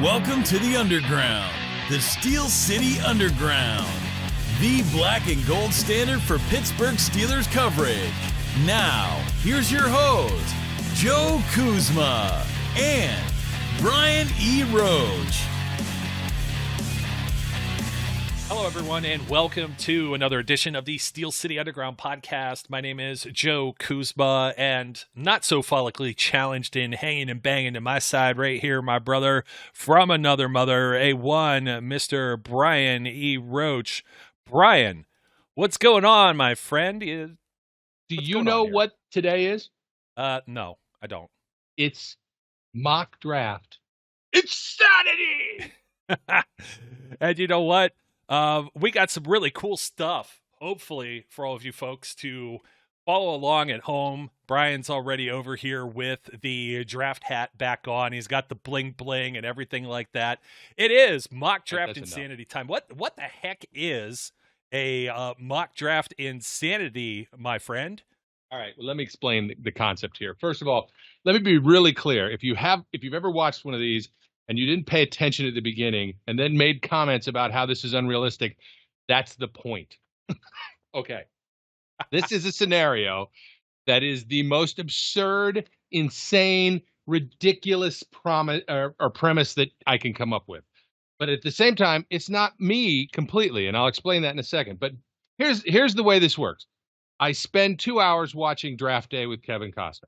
Welcome to the Underground, the Steel City Underground, the black and gold standard for Pittsburgh Steelers coverage. Now, here's your host, Joe Kuzma and Brian E. Roach. Hello, everyone, and welcome to another edition of the Steel City Underground podcast. My name is Joe Kuzma, and not so follically challenged in hanging and banging to my side right here, my brother from another mother, Mr. Brian E. Roach. Brian, what's going on, my friend? Do you know what today is? No, I don't. It's mock draft. It's Saturday! And you know what? We got some really cool stuff, hopefully, for all of you folks to follow along at home. Brian's already over here with the draft hat back on. He's got the bling bling and everything like that. It is mock draft insanity time. What the heck is a mock draft insanity, my friend? All right, well, let me explain the concept here. First of all, let me be really clear. If you've ever watched one of these and you didn't pay attention at the beginning and then made comments about how this is unrealistic, that's the point. Okay. This is a scenario that is the most absurd, insane, ridiculous premise that I can come up with. But at the same time, it's not me completely, and I'll explain that in a second. But here's the way this works. I spend 2 hours watching Draft Day with Kevin Costner,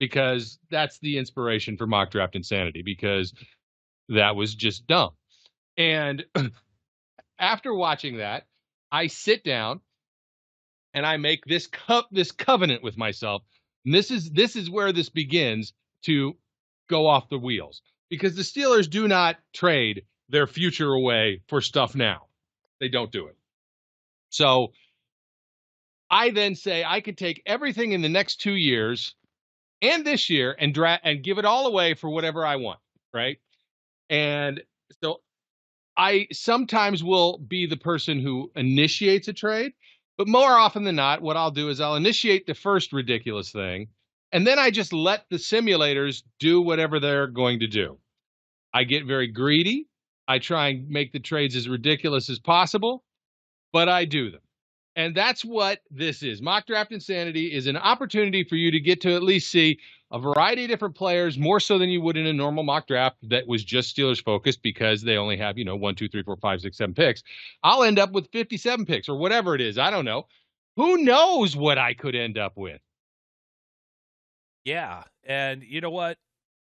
because that's the inspiration for mock draft insanity, because that was just dumb. And after watching that, I sit down and I make this covenant with myself. And this is where this begins to go off the wheels, because the Steelers do not trade their future away for stuff now. They don't do it. So I then say I could take everything in the next 2 years and this year and give it all away for whatever I want, right? And so I sometimes will be the person who initiates a trade, but more often than not, what I'll do is I'll initiate the first ridiculous thing, and then I just let the simulators do whatever they're going to do. I get very greedy. I try and make the trades as ridiculous as possible, but I do them. And that's what this is. Mock Draft Insanity is an opportunity for you to get to at least see a variety of different players, more so than you would in a normal mock draft that was just Steelers focused, because they only have, 1, 2, 3, 4, 5, 6, 7 picks. I'll end up with 57 picks or whatever it is. I don't know. Who knows what I could end up with? Yeah. And you know what,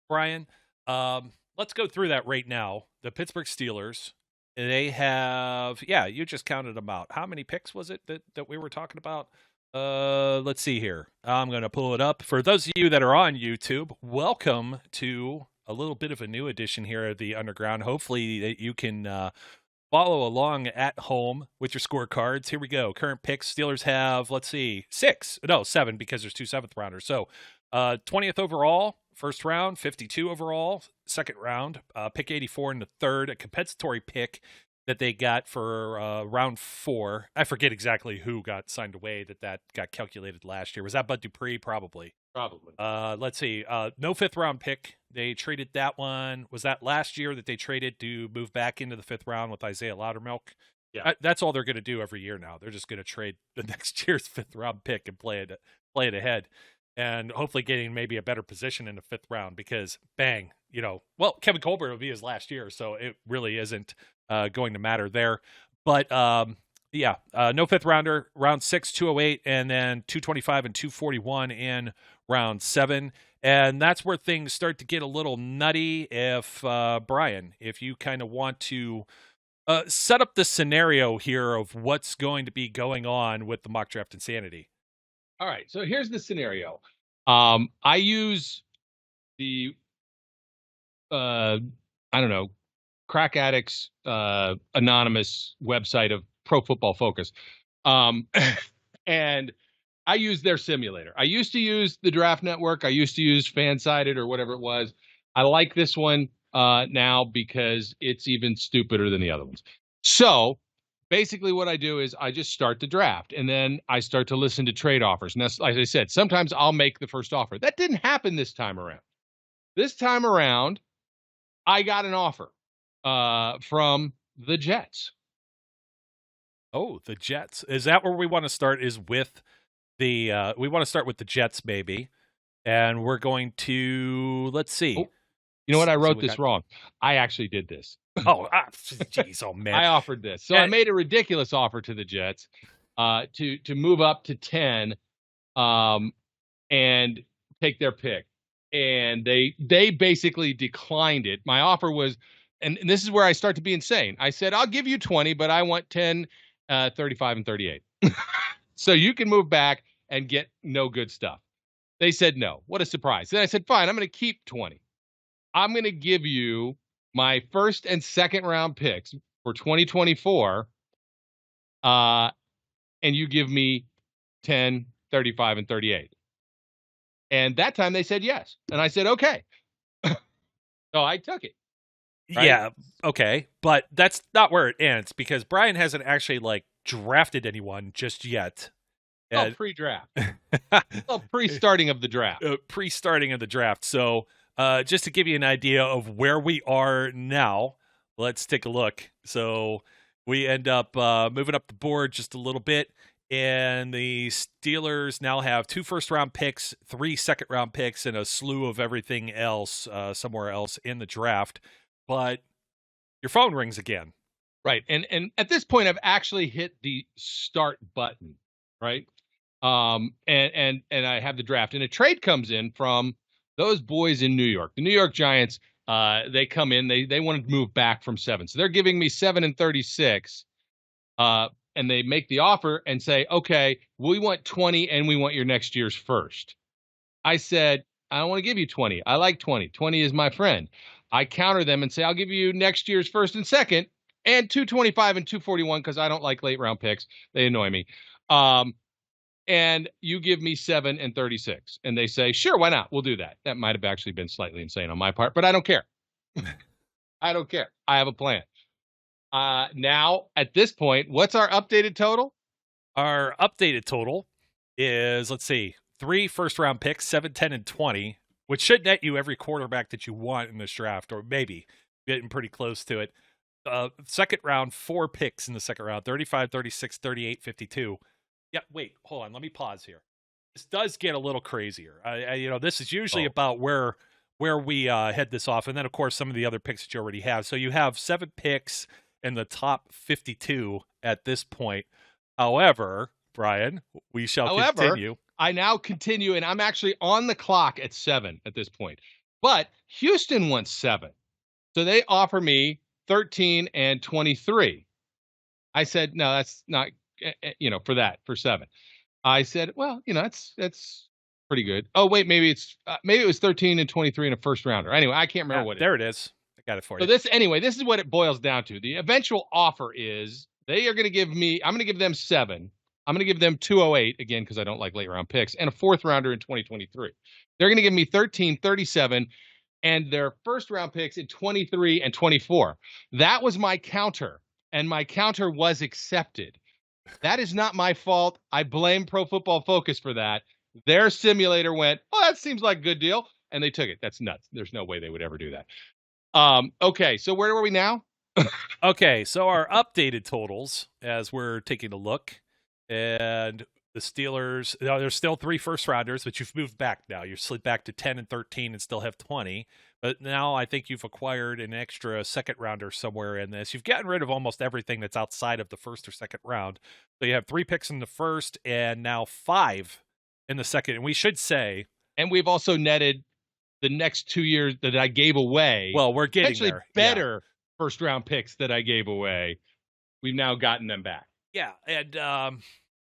Brian? Let's go through that right now. The Pittsburgh Steelers, they have, you just counted them out. How many picks was it that we were talking about? Let's see here. I'm going to pull it up. For those of you that are on YouTube, welcome to a little bit of a new edition here of the Underground. Hopefully that you can follow along at home with your scorecards. Here we go. Current picks. Steelers have, 7, because there's 2 7th rounders. So 20th overall, first round, 52 overall, second round, pick 84 in the third, a compensatory pick that they got for round 4. I forget exactly who got signed away that got calculated last year. Was that Bud Dupree? Probably. Let's see. No 5th round pick. They traded that one. Was that last year that they traded to move back into the 5th round with Isaiah Loudermilk? Yeah. That's all they're going to do every year now. They're just going to trade the next year's 5th round pick and play it ahead. And hopefully getting maybe a better position in the 5th round, because bang, Kevin Colbert will be his last year, so it really isn't going to matter there. But no 5th rounder, round 6, 208, and then 225 and 241 in round 7. And that's where things start to get a little nutty. If Brian, if you kind of want to set up the scenario here of what's going to be going on with the mock draft insanity. All right, so here's the scenario. I use the, Crack Addicts Anonymous website of Pro Football Focus. And I use their simulator. I used to use the Draft Network. I used to use Fansided or whatever it was. I like this one now because it's even stupider than the other ones. So basically what I do is I just start the draft, and then I start to listen to trade offers. And that's, like I said, sometimes I'll make the first offer. That didn't happen this time around. This time around, I got an offer from the Jets. Oh, the Jets. Is that where we want to start? Is with the we want to start with the Jets, maybe. And we're going to, let's see. Oh, you know what? I wrote we this wrong. I actually did this. Oh, jeez, oh man. I offered this. So I made a ridiculous offer to the Jets to move up to 10 and take their pick. And they basically declined it. My offer was, and this is where I start to be insane. I said, I'll give you 20, but I want 10, 35, and 38. So you can move back and get no good stuff. They said no. What a surprise. Then I said, fine, I'm going to keep 20. I'm going to give you my first and second round picks for 2024. And you give me 10, 35, and 38. And that time they said yes. And I said, okay. So I took it. Right? Yeah. Okay. But that's not where it ends, because Brian hasn't actually drafted anyone just yet. Oh, pre-draft. Oh, pre-starting of the draft. Pre-starting of the draft. So just to give you an idea of where we are now, let's take a look. So we end up moving up the board just a little bit, and the Steelers now have 2 first-round picks, 3 second-round picks, and a slew of everything else somewhere else in the draft. But your phone rings again. Right. And at this point, I've actually hit the start button, right? And I have the draft, and a trade comes in from those boys in New York. The New York Giants, they come in, they want to move back from 7. So they're giving me 7 and 36. And they make the offer and say, okay, we want 20 and we want your next year's first. I said, I don't want to give you 20. I like 20. 20 is my friend. I counter them and say, I'll give you next year's first and second and 225 and 241 because I don't like late round picks. They annoy me. And you give me 7 and 36. And they say, sure, why not? We'll do that. That might have actually been slightly insane on my part, but I don't care. I don't care. I have a plan. Now, at this point, what's our updated total? Our updated total is, let's see, 3 first-round picks, 7, 10, and 20, which should net you every quarterback that you want in this draft, or maybe getting pretty close to it. Second round, 4 picks in the second round, 35, 36, 38, 52. Yeah, wait, hold on. Let me pause here. This does get a little crazier. This is usually about where we head this off, and then, of course, some of the other picks that you already have. So you have 7 picks in the top 52 at this point. However, Brian, we shall continue. I now continue, and I'm actually on the clock at 7 at this point. But Houston wants 7. So they offer me 13 and 23. I said, no, that's not, for 7. I said, well, that's pretty good. Oh, wait, maybe it was 13 and 23 in a first rounder. Anyway, I can't remember what there it is. I got it for you. So this is what it boils down to. The eventual offer is they are going to give me, I'm going to give them 7. I'm going to give them 208 again, because I don't like late round picks, and a 4th rounder in 2023. They're going to give me 13, 37, and their first round picks in 23 and 24. That was my counter, and my counter was accepted. That is not my fault. I blame Pro Football Focus for that. Their simulator went, oh, that seems like a good deal, and they took it. That's nuts. There's no way they would ever do that. Okay, so where are we now? Okay, so our updated totals, as we're taking a look, and the Steelers, there's still 3 first rounders, but you've moved back now. You've slid back to 10 and 13 and still have 20. But now I think you've acquired an extra second rounder somewhere in this. You've gotten rid of almost everything that's outside of the first or second round. So you have 3 picks in the first and now 5 in the second. And we should say, and we've also netted the next 2 years that I gave away. Well, we're getting there. Better first round picks that I gave away. We've now gotten them back. Yeah. And,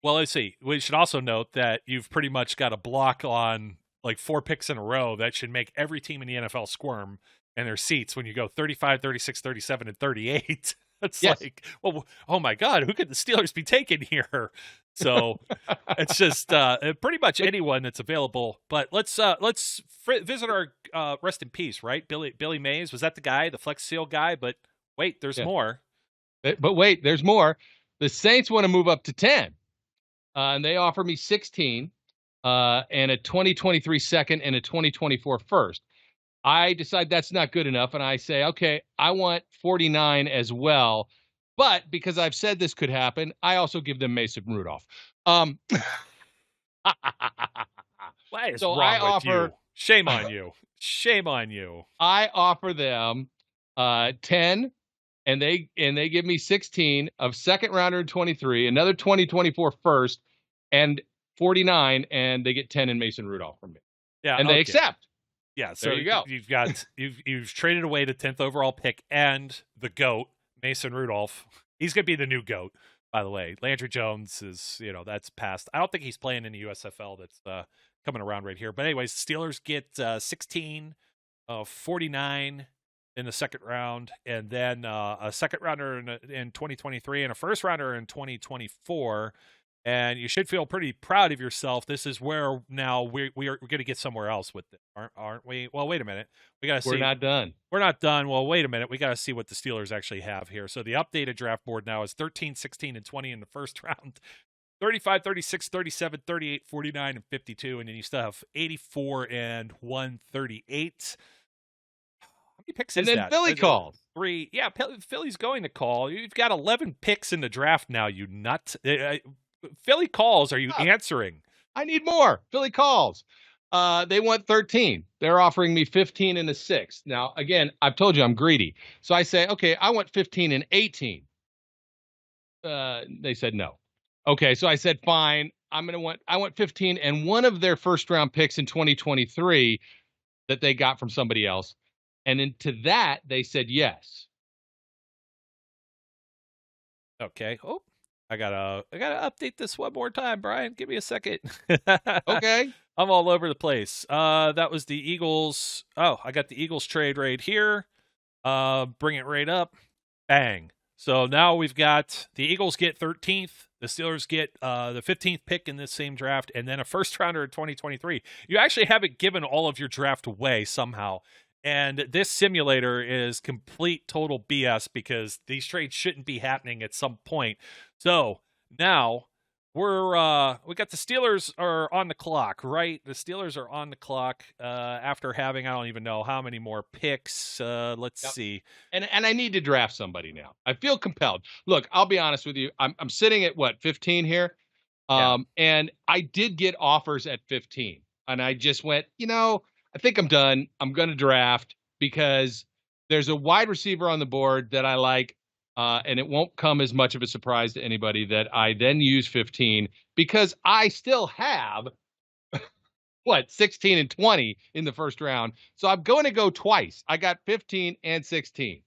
well, let's see. We should also note that you've pretty much got a block on 4 picks in a row that should make every team in the NFL squirm in their seats when you go 35, 36, 37, and 38. It's like, well, oh my God, who could the Steelers be taking here? So it's just pretty much anyone that's available. But let's visit our rest in peace, right? Billy Mays, was that the guy, the Flex Seal guy? But wait, there's more. But wait, there's more. The Saints want to move up to 10, and they offer me 16 and a 2023 second and a 2024 first. I decide that's not good enough, and I say, okay, I want 49 as well. But because I've said this could happen, I also give them Mason Rudolph. Um, What is so wrong I with offer, you? Shame on you. Shame on you. I offer them 10, and they give me 16 of second rounder in 23, another 2024 first, and 49, and they get 10 in Mason Rudolph from me, Yeah, and they okay. accept. Yeah, so There you go. you've traded away the 10th overall pick and the GOAT, Mason Rudolph. He's gonna be the new GOAT, by the way. Landry Jones is, that's past. I don't think he's playing in the USFL. That's coming around right here. But anyways, Steelers get 16, 49 in the second round, and then a second rounder in 2023 and a first rounder in 2024. And you should feel pretty proud of yourself. This is where now we're going to get somewhere else with it, aren't we? Well, wait a minute. We got to see. We're not done. We're not done. Well, wait a minute. We got to see what the Steelers actually have here. So the updated draft board now is 13, 16, and 20 in the first round, 35, 36, 37, 38, 49, and 52. And then you still have 84 and 138. How many picks is And then that? Philly called. 3. Yeah, Philly's going to call. You've got 11 picks in the draft now, you nut. Philly calls. Are you answering? I need more. Philly calls. They want 13. They're offering me 15 and a 6. Now, again, I've told you I'm greedy. So I say, okay, I want 15 and 18. They said no. Okay, so I said, fine. I want 15 and one of their first round picks in 2023 that they got from somebody else. And then to that, they said yes. Okay. Oh, I gotta update this one more time, Brian. Give me a second. Okay. I'm all over the place. That was the Eagles. Oh, I got the Eagles trade right here. Bring it right up. Bang. So now we've got the Eagles get 13th. The Steelers get the 15th pick in this same draft, and then a first rounder in 2023. You actually haven't given all of your draft away somehow. And this simulator is complete total BS because these trades shouldn't be happening at some point. So now we got the Steelers are on the clock, right? The Steelers are on the clock after having, I don't even know how many more picks. Let's see. And I need to draft somebody now. I feel compelled. Look, I'll be honest with you. I'm sitting at 15 here. And I did get offers at 15. And I just went, I think I'm done. I'm going to draft because there's a wide receiver on the board that I like, and it won't come as much of a surprise to anybody that I then use 15 because I still have, 16 and 20 in the first round. So I'm going to go twice. I got 15 and 16.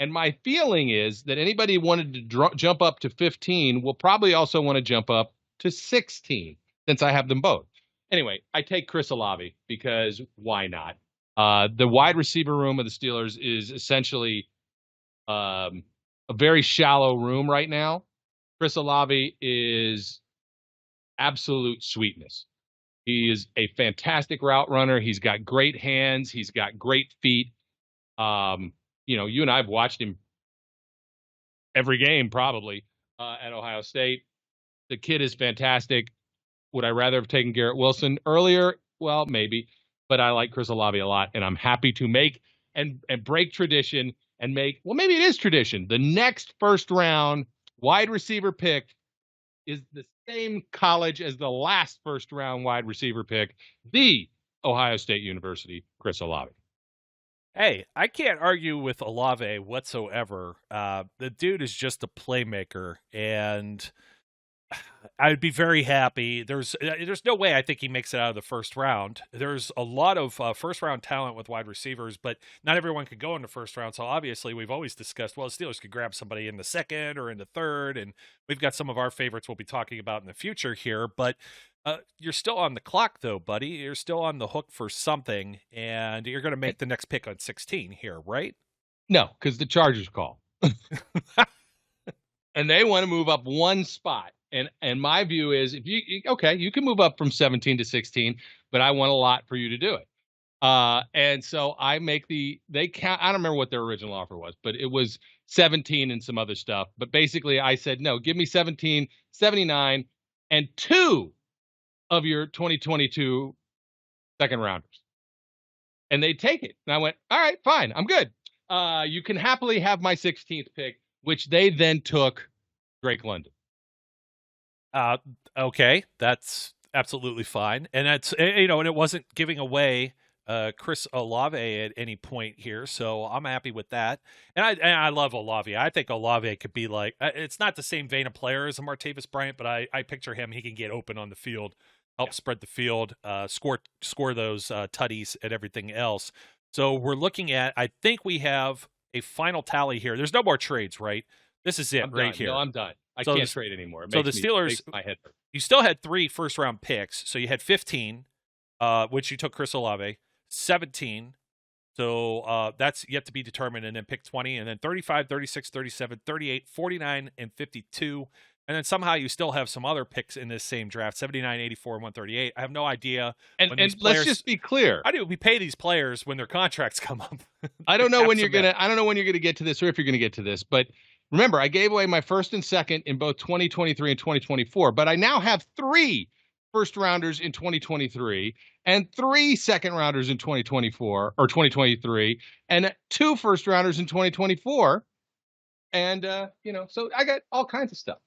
And my feeling is that anybody who wanted to jump up to 15 will probably also want to jump up to 16 since I have them both. Anyway, I take Chris Olave because why not? The wide receiver room of the Steelers is essentially a very shallow room right now. Chris Olave is absolute sweetness. He is a fantastic route runner. He's got great hands. He's got great feet. You and I have watched him every game probably at Ohio State. The kid is fantastic. Would I rather have taken Garrett Wilson earlier? Well, maybe, but I like Chris Olave a lot, and I'm happy to make and break tradition and maybe it is tradition. The next first round wide receiver pick is the same college as the last first round wide receiver pick, the Ohio State University, Chris Olave. Hey, I can't argue with Olave whatsoever. The dude is just a playmaker, and I'd be very happy. There's no way I think he makes it out of the first round. There's a lot of first round talent with wide receivers, but not everyone could go in the first round. So obviously we've always discussed, well, the Steelers could grab somebody in the second or in the third, and we've got some of our favorites we'll be talking about in the future here. But you're still on the clock, though, buddy. You're still on the hook for something, and you're going to make the next pick on 16 here, right? No, because the Chargers call. And they want to move up one spot. And my view is, if you can move up from 17 to 16, but I want a lot for you to do it. And so I make they count. I don't remember what their original offer was, but it was 17 and some other stuff. But basically I said, no, give me 17, 79 and 2 of your 2022 second rounders. and they'd take it. And I went, all right, fine, I'm good. You can happily have my 16th pick, which they then took Drake London. Okay, that's absolutely fine, and that's and it wasn't giving away Chris Olave at any point here, so I'm happy with that. And I love Olave. I think Olave could be like, it's not the same vein of player as a Martavis Bryant, but I picture him. He can get open on the field, help spread the field, score those tutties and everything else. So we're looking at. I think we have a final tally here. There's no more trades, right? This is it right here. No, I'm done. I can't trade anymore. So the Steelers, makes my head hurt. You still had 3 first-round picks. So you had 15, which you took Chris Olave, 17. So that's yet to be determined, and then pick 20, and then 35, 36, 37, 38, 49, and 52. And then somehow you still have some other picks in this same draft, 79, 84, and 138. I have no idea. And let's just be clear. How do we pay these players when their contracts come up? I don't know when you're gonna get to this, or if you're gonna get to this, but remember, I gave away my first and second in both 2023 and 2024, but I now have 3 first-rounders in 2023 and 3 second-rounders in 2024 or 2023 and 2 first-rounders in 2024. And, so I got all kinds of stuff.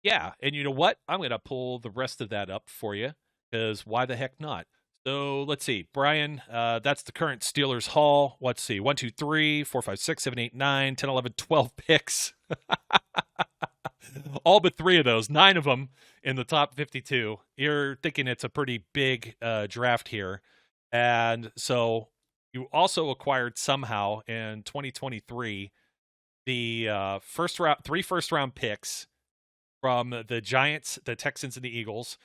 Yeah, and you know what? I'm going to pull the rest of that up for you, because why the heck not? So let's see, Brian, that's the current Steelers haul. Let's see, 1, 2, 3, 4, 5, 6, 7, 8, 9, 10, 11, 12 picks. All but 3 of those, 9 of them in the top 52. You're thinking it's a pretty big draft here. And so you also acquired somehow in 2023 the 3 first-round picks from the Giants, the Texans, and the Eagles.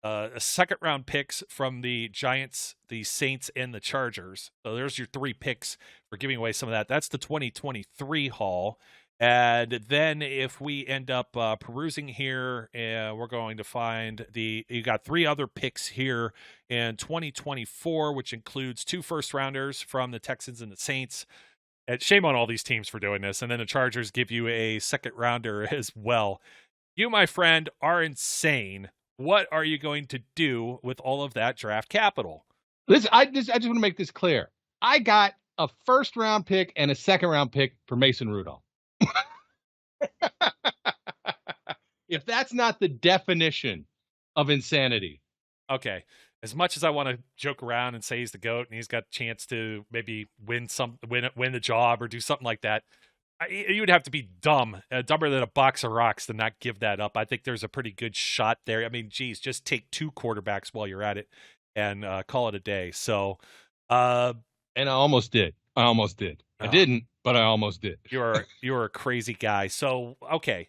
A second-round picks from the Giants, the Saints, and the Chargers. So there's your 3 picks for giving away some of that. That's the 2023 haul. And then if we end up perusing here, we're going to find you got 3 other picks here in 2024, which includes 2 first-rounders from the Texans and the Saints. And shame on all these teams for doing this. And then the Chargers give you a second-rounder as well. You, my friend, are insane. What are you going to do with all of that draft capital? Listen, I just want to make this clear. I got a first-round pick and a second-round pick for Mason Rudolph. If that's not the definition of insanity. Okay. As much as I want to joke around and say he's the GOAT and he's got a chance to maybe win the job or do something like that, you would have to be dumber than a box of rocks to not give that up. I think there's a pretty good shot there. I mean, geez, just take 2 quarterbacks while you're at it and call it a day. So, and I almost did. I didn't, but I almost did. You're a crazy guy. So, okay.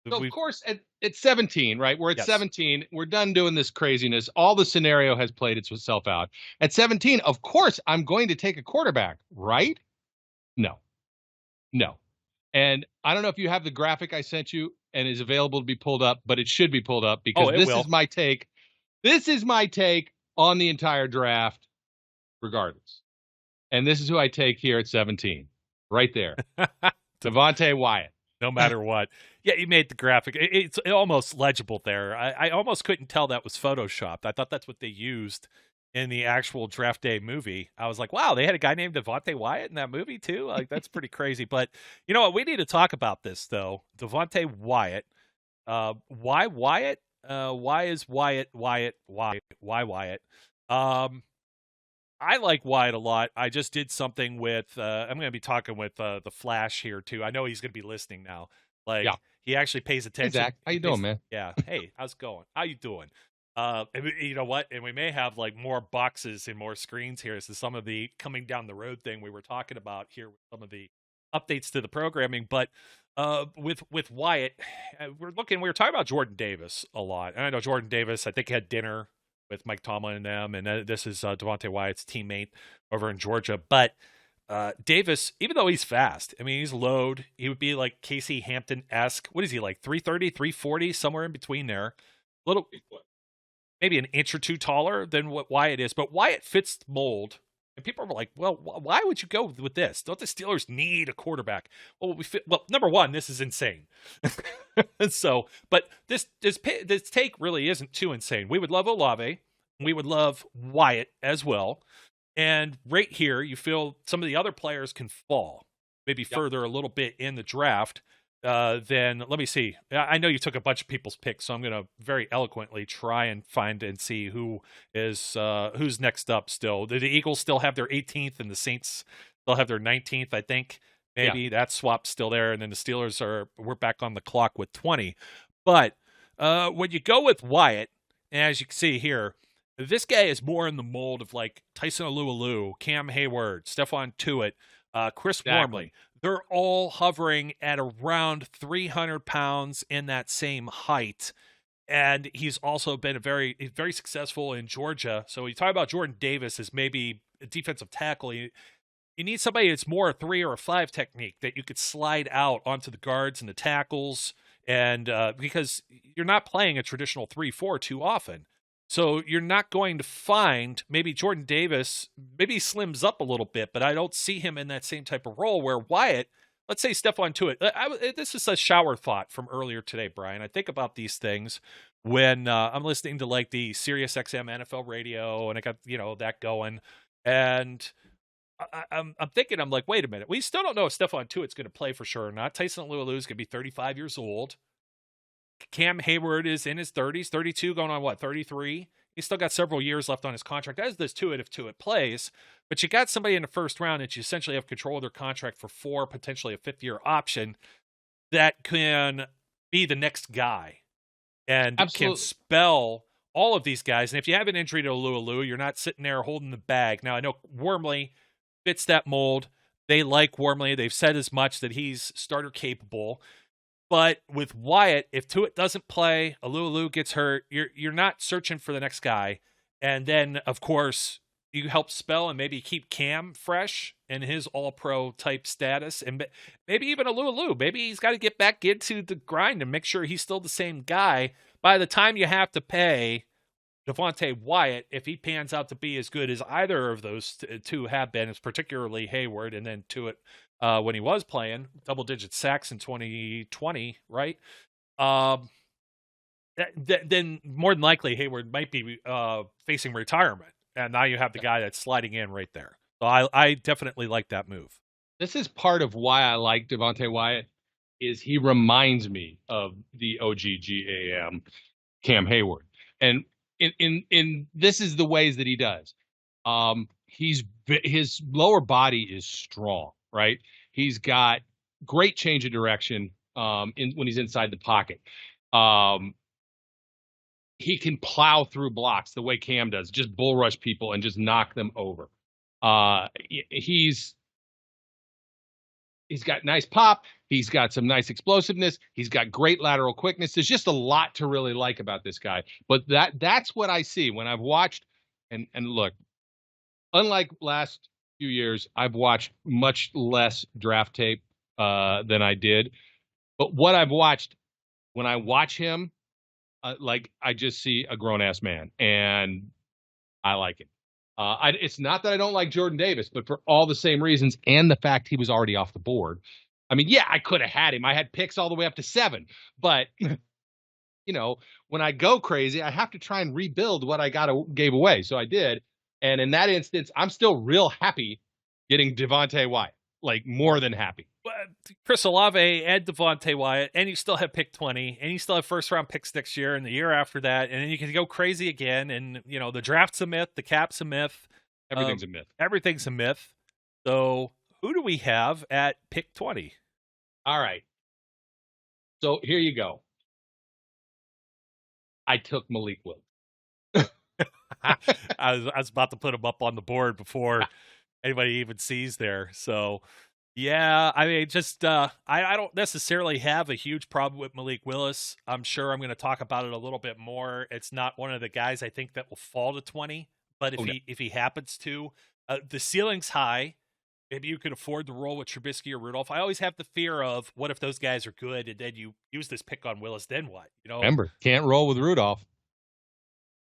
So of course, at 17, right? We're at 17. We're done doing this craziness. All the scenario has played itself out. At 17, of course, I'm going to take a quarterback, right? No. And I don't know if you have the graphic I sent you and is available to be pulled up, but it should be pulled up because this is my take. This is my take on the entire draft, regardless. And this is who I take here at 17, right there. Devontae Wyatt. No matter what. Yeah, you made the graphic. It's almost legible there. I almost couldn't tell that was Photoshopped. I thought that's what they used in the actual draft day movie. I was like, wow, they had a guy named Devontae Wyatt in that movie too? Like, that's pretty crazy. But you know what? We need to talk about this, though. Devontae Wyatt. Why Wyatt? Why is Wyatt? Why Wyatt? I like Wyatt a lot. I just did something with, I'm going to be talking with the Flash here too. I know he's going to be listening now. He actually pays attention. Hey, Zach, how you doing, man? Yeah. Hey, how's it going? How you doing? You know what? And we may have like more boxes and more screens here. So some of the coming down the road thing we were talking about here with some of the updates to the programming. But with Wyatt, we were talking about Jordan Davis a lot. And I know Jordan Davis, I think, had dinner with Mike Tomlin and them. And this is Devontae Wyatt's teammate over in Georgia. But Davis, even though he's fast, I mean, he's low. He would be like Casey Hampton-esque. What is he, like 330, 340, somewhere in between there? Little, maybe an inch or 2 taller than what Wyatt is. But Wyatt fits the mold. And people are like, well, why would you go with this? Don't the Steelers need a quarterback? Well, number one, this is insane. So, but this take really isn't too insane. We would love Olave. We would love Wyatt as well. And right here, you feel some of the other players can fall, maybe further a little bit in the draft. Then let me see. I know you took a bunch of people's picks, so I'm going to very eloquently try and find and see who is who's next up. Still, the Eagles still have their 18th, and the Saints still have their 19th. I think maybe that swap's still there, and then the Steelers we're back on the clock with 20. But when you go with Wyatt, as you can see here, this guy is more in the mold of like Tyson Alualu, Cam Hayward, Stephon Tuitt, Chris Wormley. They're all hovering at around 300 pounds in that same height. And he's also been very successful in Georgia. So you talk about Jordan Davis as maybe a defensive tackle. You need somebody that's more a 3 or a 5 technique that you could slide out onto the guards and the tackles. And because you're not playing a traditional 3-4 too often. So you're not going to find maybe Jordan Davis, maybe he slims up a little bit, but I don't see him in that same type of role where Wyatt, let's say Stephon Tuitt. This is a shower thought from earlier today, Brian. I think about these things when I'm listening to like the Sirius XM NFL radio and I got, that going. And I'm thinking, I'm like, wait a minute. We still don't know if Stephon Tuitt's going to play for sure or not. Tyson Alualu is going to be 35 years old. Cam Hayward is in his 30s, 32, going on 33? He's still got several years left on his contract, as does Tuitt if Tuitt plays. But you got somebody in the first round that you essentially have control of their contract for 4, potentially a 5th-year option that can be the next guy and can spell all of these guys. And if you have an injury to Alualu, you're not sitting there holding the bag. Now, I know Wormley fits that mold. They like Wormley. They've said as much that he's starter capable. But with Wyatt, if Tuitt doesn't play, Alualu gets hurt, you're not searching for the next guy. And then, of course, you help spell and maybe keep Cam fresh in his all-pro type status. And maybe even Alualu. Maybe he's got to get back into the grind and make sure he's still the same guy. By the time you have to pay Devontae Wyatt, if he pans out to be as good as either of those two have been, it's particularly Hayward and then Tuitt, when he was playing double-digit sacks in 2020, right? Then more than likely Hayward might be facing retirement, and now you have the guy that's sliding in right there. So I definitely like that move. This is part of why I like Devontae Wyatt, is he reminds me of the OGGAM Cam Hayward, and in this is the ways that he does. His lower body is strong. Right, he's got great change of direction when he's inside the pocket. He can plow through blocks the way Cam does, just bull rush people and just knock them over. He's got nice pop. He's got some nice explosiveness. He's got great lateral quickness. There's just a lot to really like about this guy. But that's what I see when I've watched. And look, unlike last few years, I've watched much less draft tape than I did. But what I've watched, when I watch him, I just see a grown-ass man, and I like him. It's not that I don't like Jordan Davis, but for all the same reasons and the fact he was already off the board. I mean, yeah, I could have had him. I had picks all the way up to 7. But, when I go crazy, I have to try and rebuild what I gave away. So I did. And in that instance, I'm still real happy getting Devontae Wyatt, like more than happy. Chris Olave and Devontae Wyatt, and you still have pick 20, and you still have first-round picks next year and the year after that, and then you can go crazy again. And, the draft's a myth, the cap's a myth. Everything's a myth. Everything's a myth. So who do we have at pick 20? All right. So here you go. I took Malik Willis. I was about to put him up on the board before anybody even sees there. So, yeah, I mean, just I don't necessarily have a huge problem with Malik Willis. I'm sure I'm going to talk about it a little bit more. It's not one of the guys I think that will fall to 20, but if he happens to, the ceiling's high. Maybe you could afford to roll with Trubisky or Rudolph. I always have the fear of what if those guys are good and then you use this pick on Willis, then what? Remember, can't roll with Rudolph.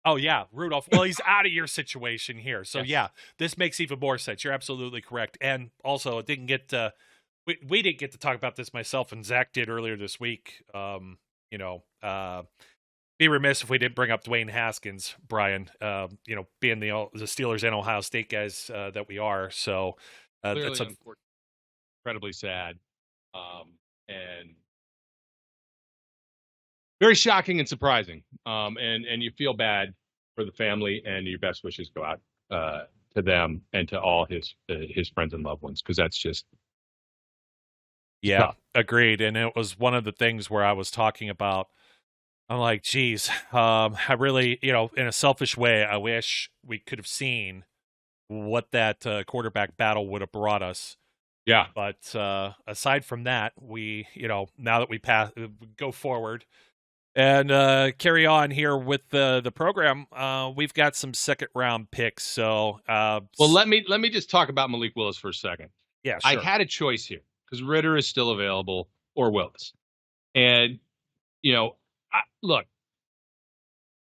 Oh, yeah, Rudolph. Well, he's out of your situation here. So, yes. Yeah, this makes even more sense. You're absolutely correct. And also, it didn't get to we didn't get to talk about this myself, and Zach did earlier this week, being be remiss if we didn't bring up Dwayne Haskins, Brian. Being the Steelers and Ohio State guys that we are, so Clearly, incredibly sad, and very shocking and surprising. And you feel bad for the family, and your best wishes go out to them and to all his friends and loved ones, because that's just tough. Agreed. And it was one of the things where I was talking about. I'm like, geez, I really, in a selfish way, I wish we could have seen what that quarterback battle would have brought us. Yeah. But aside from that, we, now that we go forward and carry on here with the program, we've got some second round picks. So, well, let me just talk about Malik Willis for a second. Yeah, sure. I had a choice here because Ritter is still available or Willis, and look,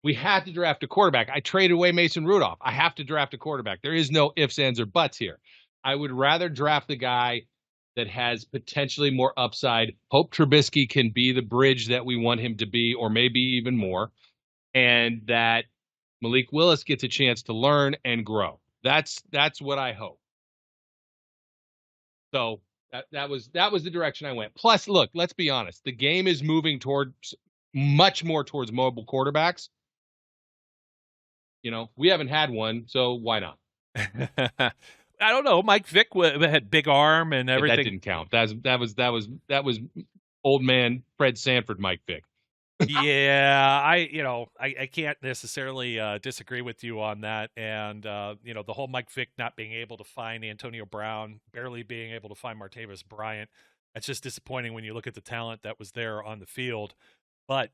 we had to draft a quarterback. I traded away Mason Rudolph. I have to draft a quarterback. There is no ifs, ands, or buts here. I would rather draft the guy that has potentially more upside. Hope Trubisky can be the bridge that we want him to be, or maybe even more, and that Malik Willis gets a chance to learn and grow. That's what I hope. So that was the direction I went. Plus, look, let's be honest. The game is moving much more towards mobile quarterbacks. We haven't had one, so why not? I don't know. Mike Vick had big arm and everything. That didn't count. That was old man Fred Sanford, Mike Vick. Yeah, I can't necessarily disagree with you on that. And the whole Mike Vick not being able to find Antonio Brown, barely being able to find Martavis Bryant. That's just disappointing when you look at the talent that was there on the field. But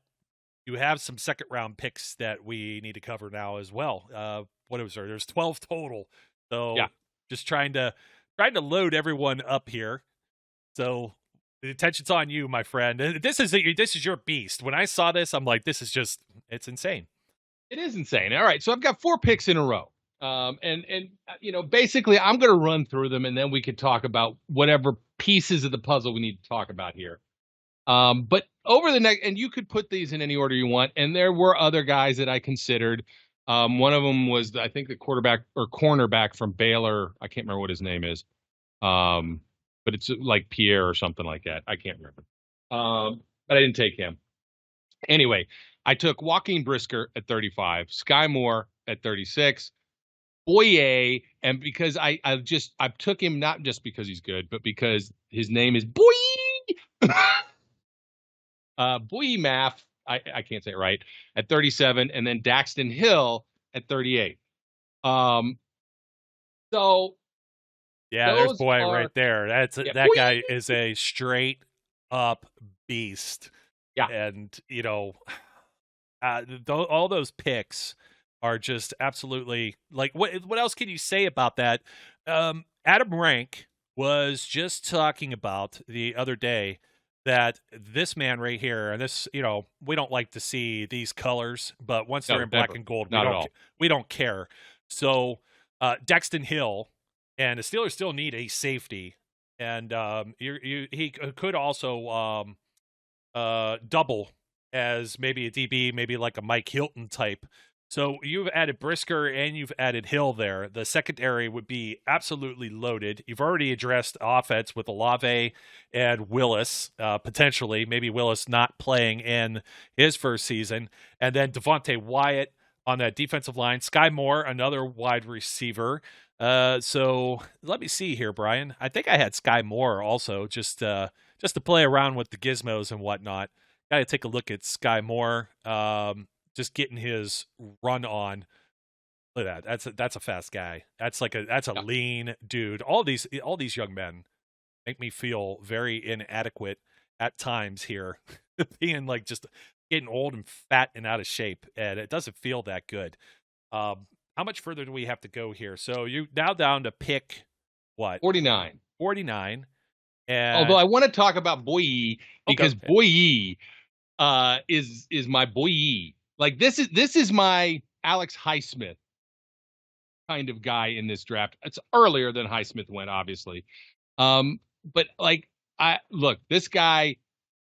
you have some second round picks that we need to cover now as well. What was there? There's 12 total. So yeah. Just trying to load everyone up here. So the attention's on you, my friend. This is your beast. When I saw this, I'm like, it's insane. It is insane. All right, so I've got 4 picks in a row. And basically I'm going to run through them, and then we could talk about whatever pieces of the puzzle we need to talk about here. But over the next, and you could put these in any order you want, and there were other guys that I considered. One of them was, I think, the quarterback or cornerback from Baylor. I can't remember what his name is. But it's like Pierre or something like that. I can't remember. But I didn't take him. Anyway, I took Joaquin Brisker at 35, Skye Moore at 36, Boye, and because I took him not just because he's good, but because his name is Boye. Boye Math. I can't say it right, at 37, and then Daxton Hill at 38. So yeah, there's Boy right there. That guy is a straight up beast. Yeah, and all those picks are just absolutely like what else can you say about that? Adam Rank was just talking about the other day that this man right here, and this, we don't like to see these colors, but once they're in black and gold, we don't care. So Daxton Hill, and the Steelers still need a safety, and he could also double as maybe a DB, maybe like a Mike Hilton type. So you've added Brisker and you've added Hill there. The secondary would be absolutely loaded. You've already addressed offense with Olave and Willis, potentially. Maybe Willis not playing in his first season. And then Devontae Wyatt on that defensive line. Skye Moore, another wide receiver. So let me see here, Brian. I think I had Skye Moore also, just to play around with the gizmos and whatnot. Got to take a look at Skye Moore. Just getting his run on. Look at that. That's a fast guy. That's a lean dude. All these young men make me feel very inadequate at times here, being like just getting old and fat and out of shape, and it doesn't feel that good. How much further do we have to go here? So you now down to pick what? 49. 49. And although I want to talk about Boye because Boye is my Boye. Like this is my Alex Highsmith kind of guy in this draft. It's earlier than Highsmith went, obviously. But like this guy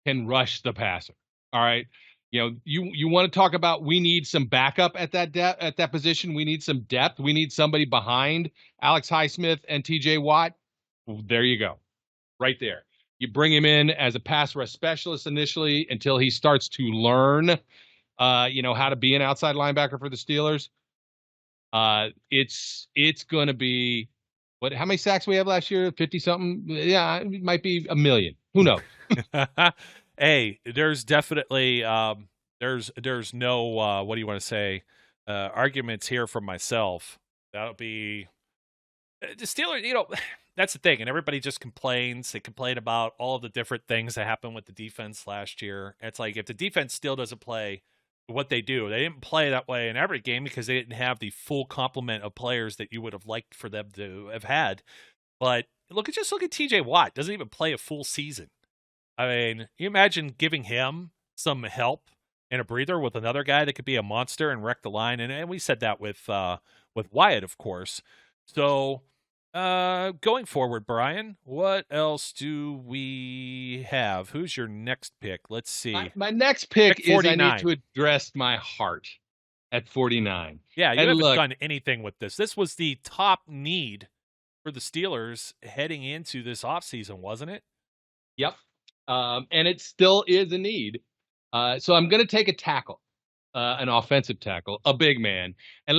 can rush the passer. All right. You know, you want to talk about we need some backup at that position. We need some depth. We need somebody behind Alex Highsmith and TJ Watt. Well, there you go. Right there. You bring him in as a pass rush specialist initially until he starts to learn how to be an outside linebacker for the Steelers. It's going to be how many sacks we have last year? 50 something? Yeah, it might be 1 million. Who knows? Hey, there's definitely there's no what do you want to say arguments here from myself. That'll be the Steelers. That's the thing, and everybody just complains. They complain about all of the different things that happened with the defense last year. It's like if the defense still doesn't play what they do, they didn't play that way in every game because they didn't have the full complement of players that you would have liked for them to have had. But look at TJ Watt. Doesn't even play a full season. I mean, you imagine giving him some help and a breather with another guy that could be a monster and wreck the line. And we said that with Wyatt, of course. So going forward, Brian, what else do we have? Who's your next pick? Let's see. My next pick is I need to address my heart at 49. Yeah, you haven't done anything with this. This was the top need for the Steelers heading into this offseason, wasn't it? Yep. And it still is a need. So I'm going to take a tackle, an offensive tackle, a big man. And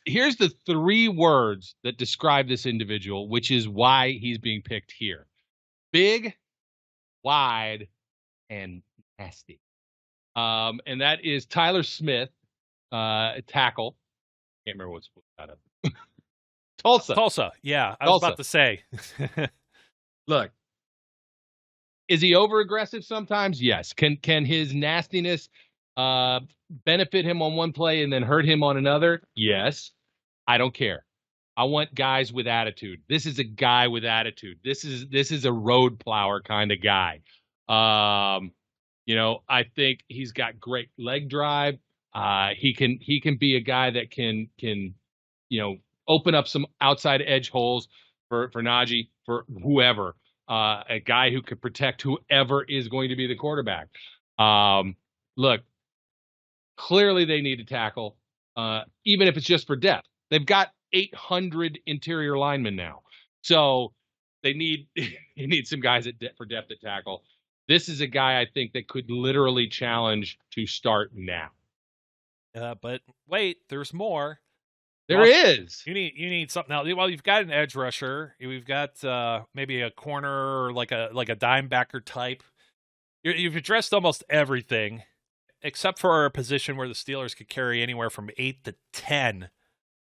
here's the 3 words that describe this individual, which is why he's being picked here. Big, wide, and nasty. And that is Tyler Smith, tackle. Can't remember what school got up. Tulsa. Yeah, I was about to say. Look. Is he over aggressive sometimes? Yes. Can his nastiness benefit him on one play and then hurt him on another? Yes. I don't care. I want guys with attitude. This is a guy with attitude. This is a road plower kind of guy. I think he's got great leg drive. He can be a guy that can open up some outside edge holes for Najee, for whoever. A guy who could protect whoever is going to be the quarterback. Look, clearly they need to tackle, even if it's just for depth. They've got 800 interior linemen now, so they need some guys for depth at tackle. This is a guy I think that could literally challenge to start now. But wait, there's more. There is. You need something else. Well, you've got an edge rusher. We've got maybe a corner or like a dime backer type. You've addressed almost everything except for a position where the Steelers could carry anywhere from 8 to 10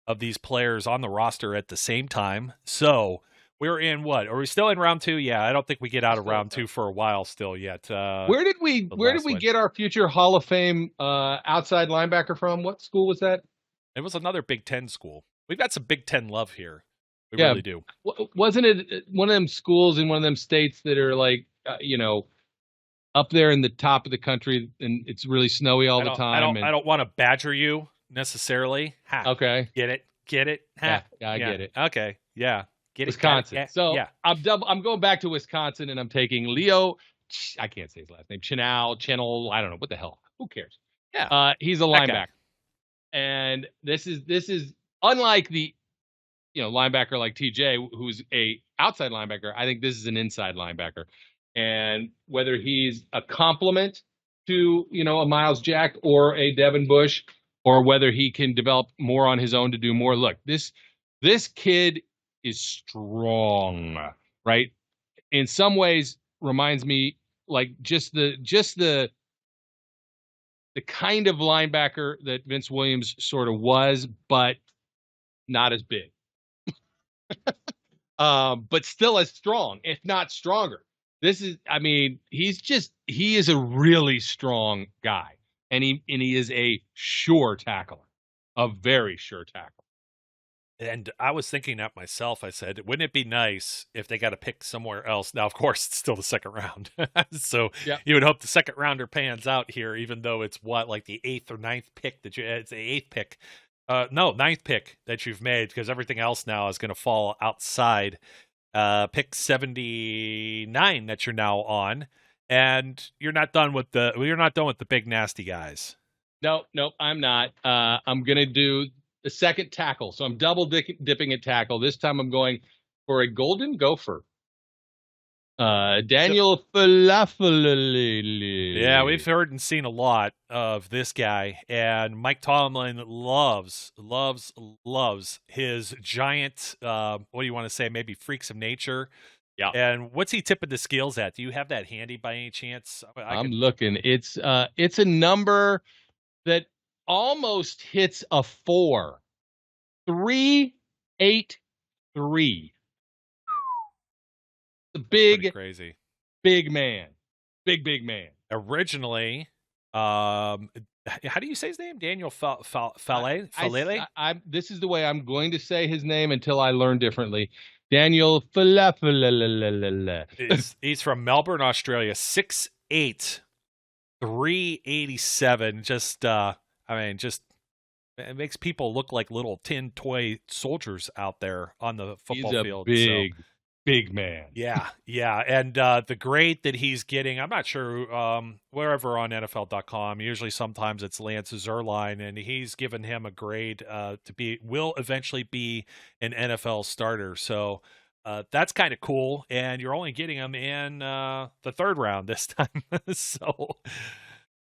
of these players on the roster at the same time. So we're in what? Are we still in round 2? Yeah, I don't think we get out of round 2 for a while still yet. Where did we get our future Hall of Fame outside linebacker from? What school was that? It was another Big Ten school. We've got some Big Ten love here. We really do. Wasn't it one of them schools in one of them states that are like, up there in the top of the country and it's really snowy all the time? I don't want to badger you necessarily. Okay. Get it? Yeah, I get it. Okay. Yeah. Get Wisconsin. it. So yeah. I'm going back to Wisconsin and I'm taking Leo. I can't say his last name. Channel. I don't know. What the hell? Who cares? Yeah. He's a linebacker. And this is unlike the, linebacker like TJ, who's a outside linebacker. I think this is an inside linebacker. And whether he's a complement to, a Miles Jack or a Devin Bush, or whether he can develop more on his own to do more. Look, this kid is strong, right? In some ways reminds me like just the kind of linebacker that Vince Williams sort of was, but not as big. But still as strong, if not stronger. He is a really strong guy. And he is a sure tackler, a very sure tackler. And I was thinking that myself. I said, wouldn't it be nice if they got to pick somewhere else? Now, of course, it's still the second round. So You would hope the second rounder pans out here, even though it's like the 8th or 9th pick it's the 8th pick. 9th pick that you've made, because everything else now is going to fall outside. Pick 79 that you're now on. And you're not done with the big nasty guys. No, I'm not. I'm going to do the second tackle. So I'm double dipping at tackle. This time I'm going for a golden gopher. Daniel Falafella. Yeah, we've heard and seen a lot of this guy, and Mike Tomlin loves his giant, what do you want to say, maybe freaks of nature. Yeah. And what's he tipping the scales at? Do you have that handy by any chance? I'm looking. It's a number that almost hits a 4. 383. The big, crazy, big man, big man. Originally, how do you say his name? Daniel Falele? This is the way I'm going to say his name until I learn differently. Daniel Falafella. He's from Melbourne, Australia. 6'8", 387. Just, it makes people look like little tin toy soldiers out there on the football field. Big man. Yeah. And the grade that he's getting, I'm not sure, wherever on NFL.com, usually sometimes it's Lance Zierlein, and he's given him a grade will eventually be an NFL starter. So that's kind of cool. And you're only getting him in the third round this time. So,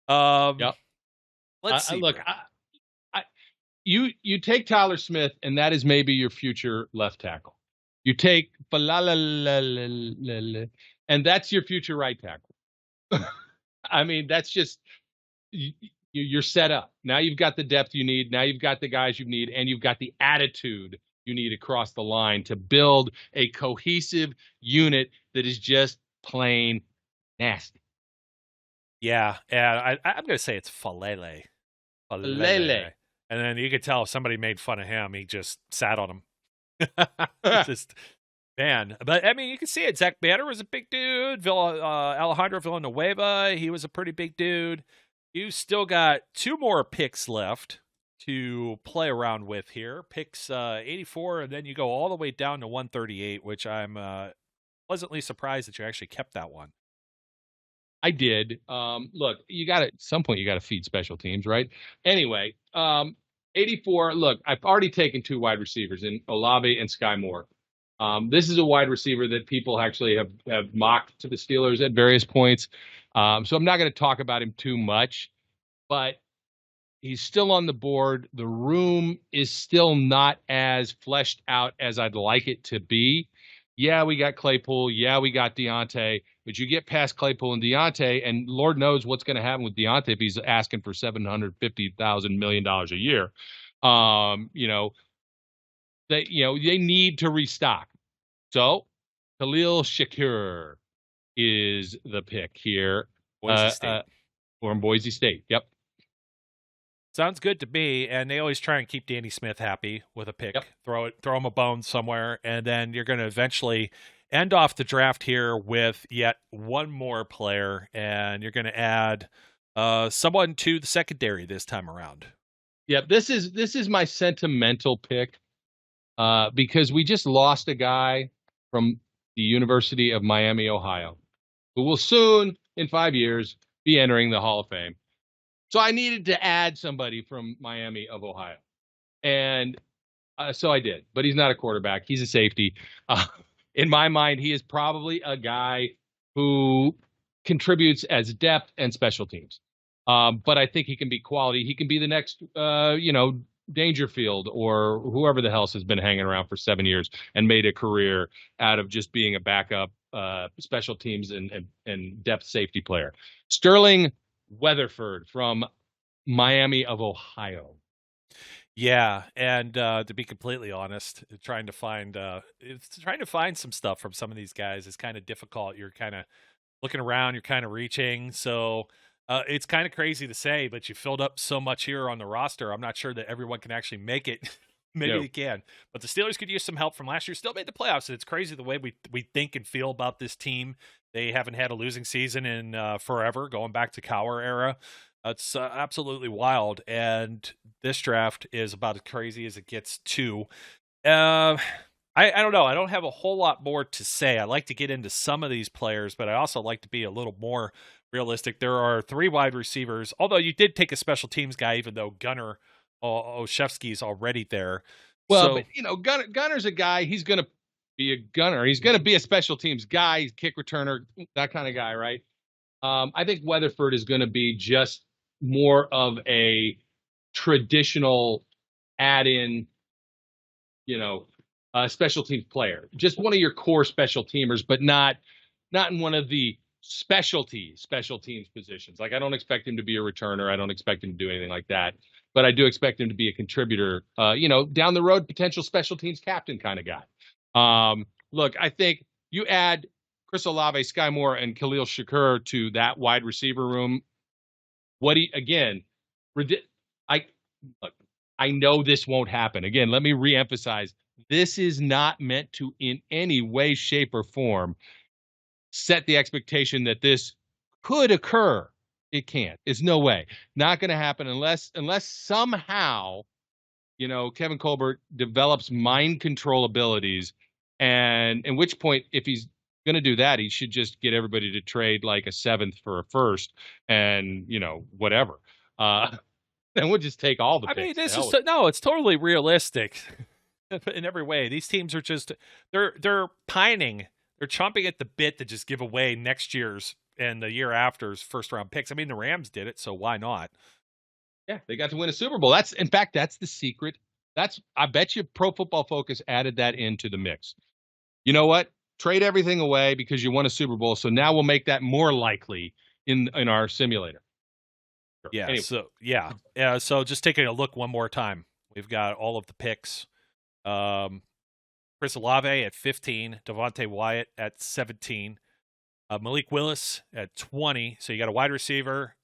yep. Let's see. Look, you take Tyler Smith, and that is maybe your future left tackle. You take Falala, and that's your future right tackle. I mean, that's just you're set up. Now you've got the depth you need. Now you've got the guys you need, and you've got the attitude you need across the line to build a cohesive unit that is just plain nasty. Yeah, and I'm going to say it's Falele. And then you could tell if somebody made fun of him, he just sat on him. Just, man. But, I mean, you can see it. Zach Banner was a big dude. Alejandro Villanueva, he was a pretty big dude. You still got 2 more picks left to play around with here. Picks 84, and then you go all the way down to 138, which I'm pleasantly surprised that you actually kept that one. I did. Look, at some point you got to feed special teams, right? Anyway, 84. Look, I've already taken 2 wide receivers in Olave and Skye Moore. This is a wide receiver that people actually have mocked to the Steelers at various points. So I'm not going to talk about him too much, but he's still on the board. The room is still not as fleshed out as I'd like it to be. Yeah, we got Claypool. Yeah, we got Deontay. But you get past Claypool and Deontay, and Lord knows what's going to happen with Deontay if he's asking for $750 million a year. They need to restock. So Khalil Shakir is the pick here. Boise State. From Boise State. Yep. Sounds good to me, and they always try and keep Danny Smith happy with a pick. Yep. Throw him a bone somewhere, and then you're going to eventually end off the draft here with yet one more player, and you're going to add someone to the secondary this time around. Yeah, this is my sentimental pick because we just lost a guy from the University of Miami, Ohio, who will soon, in 5 years, be entering the Hall of Fame. So I needed to add somebody from Miami of Ohio. And so I did. But he's not a quarterback. He's a safety. In my mind, he is probably a guy who contributes as depth and special teams. But I think he can be quality. He can be the next, Dangerfield or whoever the hell has been hanging around for 7 years and made a career out of just being a backup special teams and depth safety player. Sterling Weatherford from Miami of Ohio. Yeah, and to be completely honest, trying to find some stuff from some of these guys is kind of difficult. You're kind of looking around, you're kind of reaching, so it's kind of crazy to say, but you filled up so much here on the roster. I'm not sure that everyone can actually make it. Maybe they can, but the Steelers could use some help from last year. Still made the playoffs, and it's crazy the way we think and feel about this team. They haven't had a losing season in forever, going back to Cowher era. It's absolutely wild, and this draft is about as crazy as it gets too. I don't know. I don't have a whole lot more to say. I like to get into some of these players, but I also like to be a little more realistic. There are 3 wide receivers, although you did take a special teams guy, even though Gunnar Olszewski's already there. Well, So, but Gunner's a guy. He's going to be a gunner. He's going to be a special teams guy, kick returner, that kind of guy, right? I think Weatherford is going to be just more of a traditional add-in, special teams player. Just one of your core special teamers, but not in one of the special teams positions. Like, I don't expect him to be a returner. I don't expect him to do anything like that. But I do expect him to be a contributor, down the road, potential special teams captain kind of guy. Look, I think you add Chris Olave, Skye Moore, and Khalil Shakur to that wide receiver room. I know this won't happen. Again, let me reemphasize, this is not meant to in any way, shape, or form set the expectation that this could occur. It can't. It's no way. Not going to happen unless somehow, Kevin Colbert develops mind control abilities, and at which point, if he's going to do that, he should just get everybody to trade like a 7th for a 1st and, whatever. And we'll just take all the picks. I mean, it's totally realistic in every way. These teams are just, they're pining. They're chomping at the bit to just give away next year's and the year after's first-round picks. I mean, the Rams did it, so why not? Yeah, they got to win a Super Bowl. That's the secret. I bet you Pro Football Focus added that into the mix. You know what? Trade everything away because you won a Super Bowl, so now we'll make that more likely in our simulator. Yeah, anyway. So just taking a look one more time. We've got all of the picks. Chris Olave at 15, Devontae Wyatt at 17, Malik Willis at 20. So you got a wide receiver,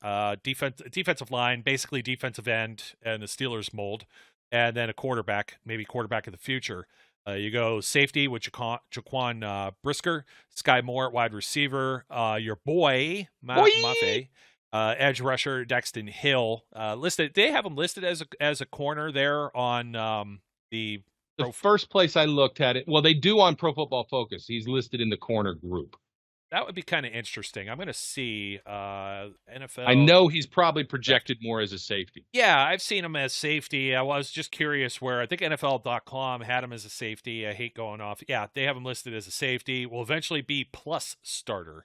defensive line, basically defensive end, and the Steelers mold, and then a quarterback, maybe quarterback of the future. You go safety with Jaquan Brisker, Skye Moore at wide receiver, your boy Mafe, edge rusher Dexton Hill. Listed. They have him listed as a corner there on the first place I looked at it. Well, they do on Pro Football Focus. He's listed in the corner group. That would be kind of interesting. I'm going to see NFL. I know he's probably projected more as a safety. Yeah, I've seen him as safety. I was just curious where I think NFL.com had him as a safety. I hate going off. Yeah, they have him listed as a safety. Will eventually be plus starter.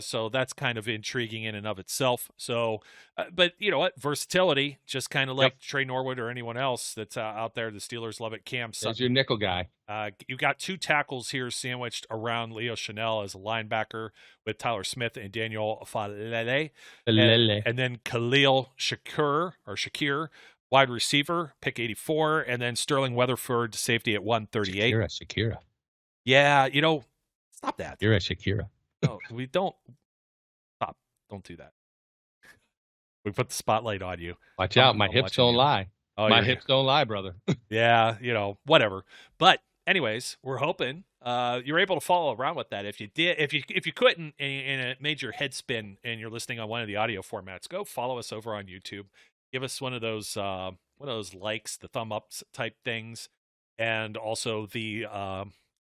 So that's kind of intriguing in and of itself. So, but you know what? Versatility, just kind of like Trey Norwood or anyone else that's out there. The Steelers love it. Cam Sutton. There's your nickel guy. You got 2 tackles here sandwiched around Leo Chanel as a linebacker with Tyler Smith and Daniel Falafella. And then Khalil Shakir, wide receiver, pick 84. And then Sterling Weatherford, safety at 138. Shakira. Yeah, stop that. You're a Shakira. No, we don't. Stop. Don't do that. We put the spotlight on you. Watch out. My hips don't lie. Oh, my hips don't lie, brother. Yeah, whatever. But anyways, we're hoping you're able to follow around with that. If you did, if you couldn't, and it made your head spin, and you're listening on one of the audio formats, go follow us over on YouTube. Give us one of those likes, the thumb ups type things, and also the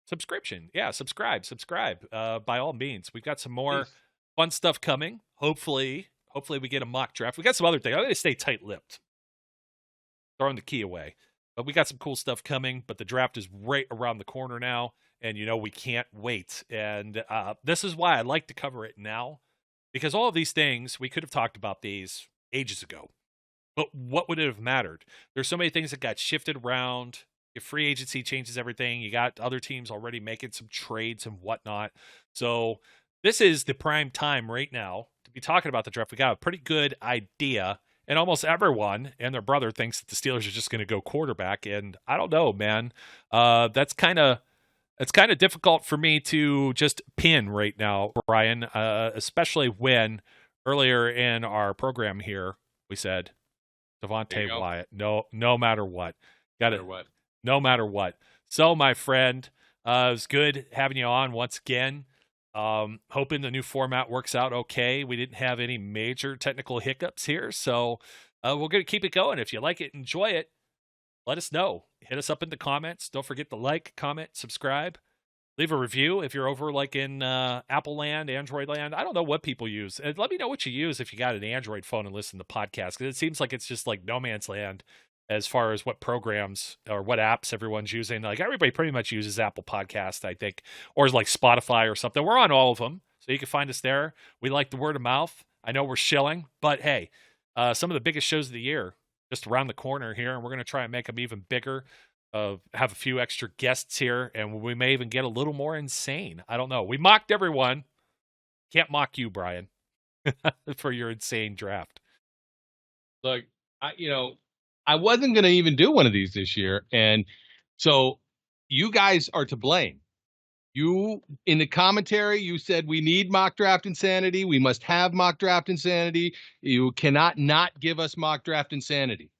subscription. Yeah, subscribe. By all means, we've got some more fun stuff coming. Hopefully we get a mock draft. We got some other things. I'm going to stay tight-lipped. Throwing the key away. But we got some cool stuff coming, but the draft is right around the corner now, and we can't wait. And this is why I like to cover it now, because all of these things, we could have talked about these ages ago. But what would it have mattered? There's so many things that got shifted around. Your free agency changes everything. You got other teams already making some trades and whatnot. So this is the prime time right now to be talking about the draft. We got a pretty good idea, and almost everyone and their brother thinks that the Steelers are just going to go quarterback. And I don't know, man. It's kind of difficult for me to just pin right now, Brian, especially when earlier in our program here we said Devontae Wyatt. No matter what. Got it. No matter what. So, my friend, it was good having you on once again. Hoping the new format works out okay. We didn't have any major technical hiccups here, so we're going to keep it going. If you like it, enjoy it. let us know. Hit us up in the comments. Don't forget to like, comment, subscribe. Leave a review if you're over like in Apple land, Android land. I don't know what people use. And let me know what you use if you got an Android phone and listen to podcasts. Because it seems like it's just like no man's land as far as what programs or what apps everyone's using. Like everybody pretty much uses Apple Podcast, I think, or like Spotify or something. We're on all of them, so you can find us there. We like the word of mouth. I know we're shilling, but hey, some of the biggest shows of the year just around the corner here, and we're going to try and make them even bigger. Have a few extra guests here, and we may even get a little more insane. I don't know. We mocked everyone. Can't mock you, Brian, for your insane draft. Look, I wasn't going to even do one of these this year, and so you guys are to blame. You, in the commentary, you said we need mock draft insanity. We must have mock draft insanity. You cannot not give us mock draft insanity.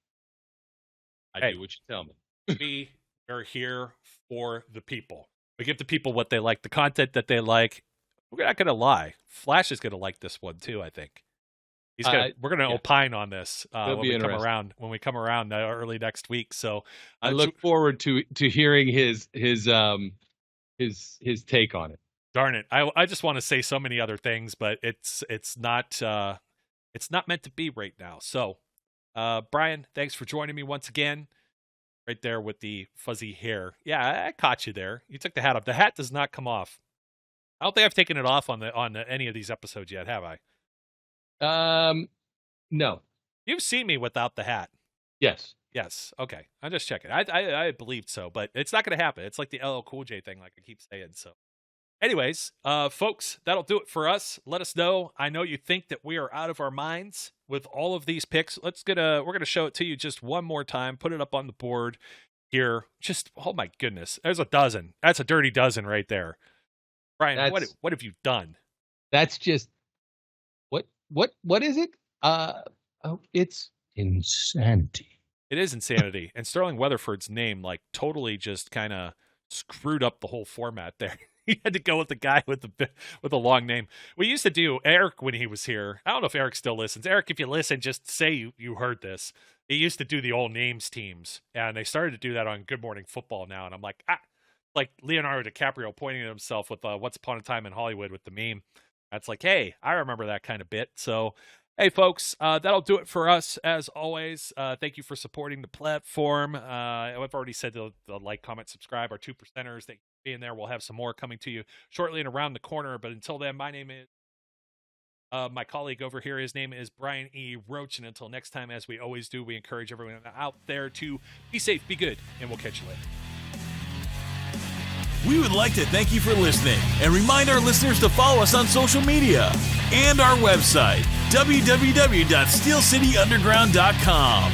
I do what you tell me. We are here for the people. We give the people what they like, the content that they like. We're not going to lie. Flash is going to like this one too, I think. We're going to opine on this when we come around early next week. So I look forward to hearing his take on it. Darn it. I just want to say so many other things, but it's not meant to be right now. So Brian, thanks for joining me once again. Right there with the fuzzy hair. Yeah, I caught you there. You took the hat off. The hat does not come off. I don't think I've taken it off on any of these episodes yet, have I? No. You've seen me without the hat. Yes. Yes. Okay. I'm just checking. I believed so, but it's not going to happen. It's like the LL Cool J thing, like I keep saying. So, anyways, folks, that'll do it for us. Let us know. I know you think that we are out of our minds with all of these picks. We're going to show it to you just one more time. Put it up on the board here. Just, oh my goodness. There's a dozen. That's a dirty dozen right there. Brian, what have you done? That's just, what is it? It's insanity. It is insanity. And Sterling Weatherford's name, like, totally just kind of screwed up the whole format there. He had to go with the guy with a long name. We used to do Eric when he was here. I don't know if Eric still listens. Eric, if you listen, just say you heard this. He used to do the all names teams, and they started to do that on Good Morning Football now. And I'm like, like Leonardo DiCaprio pointing at himself with Once Upon a Time in Hollywood with the meme. That's like, hey, I remember that kind of bit. So, hey, folks, that'll do it for us, as always. Thank you for supporting the platform. I've already said the like, comment, subscribe, our 2%ers that be in there. We'll have some more coming to you shortly and around the corner. But until then, my name is my colleague over here. His name is Brian E. Roach. And until next time, as we always do, we encourage everyone out there to be safe, be good, and we'll catch you later. We would like to thank you for listening and remind our listeners to follow us on social media and our website, www.steelcityunderground.com.